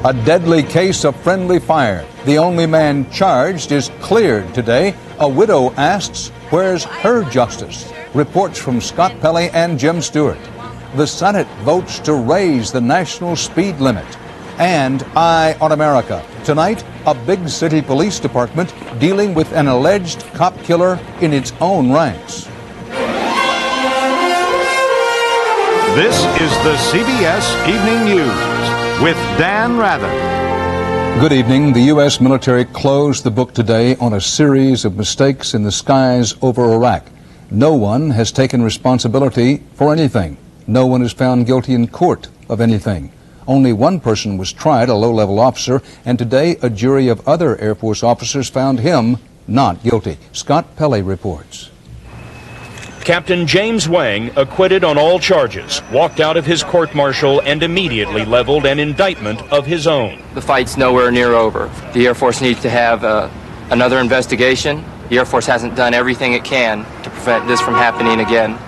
A deadly case of friendly fire. The only man charged is cleared today. A widow asks, where's her justice? Reports from Scott Pelley and Jim Stewart. The Senate votes to raise the national speed limit. And Eye on America. Tonight, a big city police department dealing with an alleged cop killer in its own ranks. This is the CBS Evening News with Dan Rather. Good evening. The U.S. military closed the book today on a series of mistakes in the skies over Iraq. No one has taken responsibility for anything. No one is found guilty in court of anything. Only one person was tried, a low-level officer, and today a jury of other Air Force officers found him not guilty. Scott Pelley reports. Captain James Wang, acquitted on all charges, walked out of his court-martial and immediately leveled an indictment of his own. The fight's nowhere near over. The Air Force needs to have another investigation. The Air Force hasn't done everything it can to prevent this from happening again.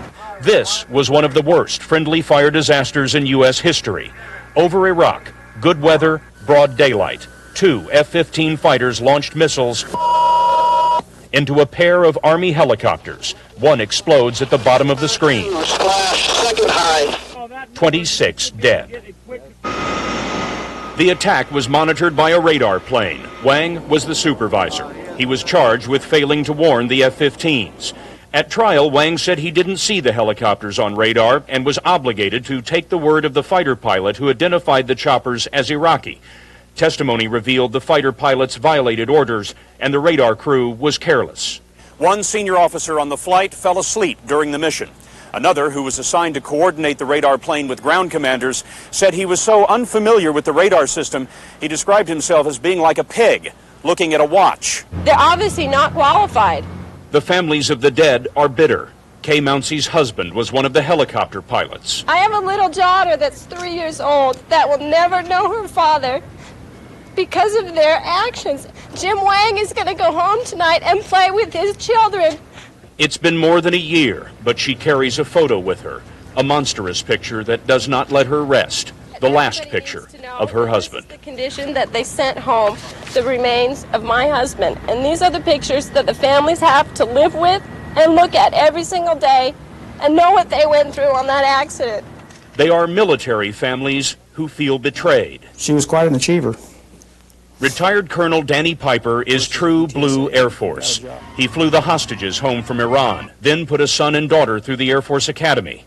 This was one of the worst friendly fire disasters in U.S. history. Over Iraq, good weather, broad daylight. 2 F-15 fighters launched missiles into a pair of Army helicopters. One explodes at the bottom of the screen. 26 dead. The attack was monitored by a radar plane. Wang was the supervisor. He was charged with failing to warn the F-15s. At trial, Wang said he didn't see the helicopters on radar and was obligated to take the word of the fighter pilot who identified the choppers as Iraqi. Testimony revealed the fighter pilots violated orders and the radar crew was careless. One senior officer on the flight fell asleep during the mission. Another, who was assigned to coordinate the radar plane with ground commanders, said he was so unfamiliar with the radar system, he described himself as being like a pig looking at a watch. They're obviously not qualified. The families of the dead are bitter. Kay Mouncey's husband was one of the helicopter pilots. I have a little daughter that's 3 years old that will never know her father because of their actions. Jim Wang is going to go home tonight and play with his children. It's been more than a year, but she carries a photo with her, a monstrous picture that does not let her rest. The last picture of her husband. The condition that they sent home the remains of my husband. And these are the pictures that the families have to live with and look at every single day and know what they went through on that accident. They are military families who feel betrayed. She was quite an achiever. Retired Colonel Danny Piper is true blue Air Force. He flew the hostages home from Iran, then put a son and daughter through the Air Force Academy.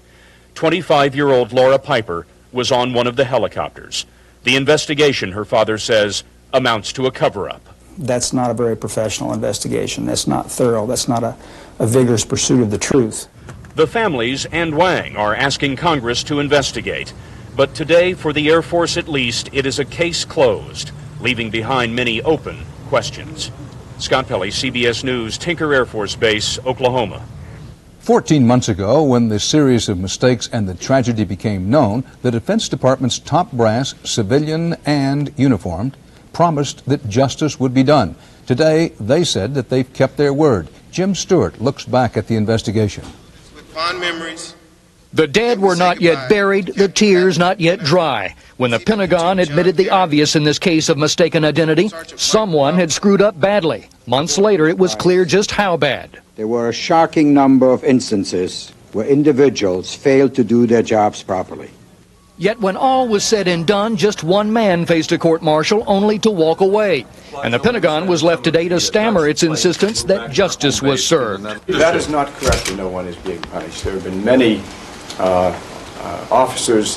25-year-old Laura Piper was on one of the helicopters. The investigation, her father says, amounts to a cover-up. That's not a very professional investigation. That's not thorough. That's not a vigorous pursuit of the truth. The families and Wang are asking Congress to investigate. But today, for the Air Force at least, it is a case closed, leaving behind many open questions. Scott Pelley, CBS News, Tinker Air Force Base, Oklahoma. 14 months ago, when the series of mistakes and the tragedy became known, the Defense Department's top brass, civilian and uniformed, promised that justice would be done. Today, they said that they've kept their word. Jim Stewart looks back at the investigation. With fond memories. The dead were not yet buried, the tears not yet dry. When the Pentagon admitted the obvious in this case of mistaken identity, someone had screwed up badly. Months later, it was clear just how bad. There were a shocking number of instances where individuals failed to do their jobs properly. Yet when all was said and done, just one man faced a court-martial only to walk away. And the Pentagon was left today to stammer its insistence that justice was served. That is not correct, and no one is being punished. There have been many officers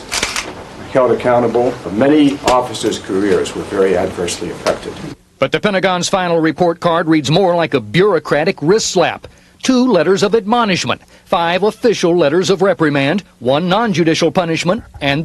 held accountable. Many officers' careers were very adversely affected. But the Pentagon's final report card reads more like a bureaucratic wrist slap. 2 letters of admonishment, 5 official letters of reprimand, 1 non-judicial punishment, and the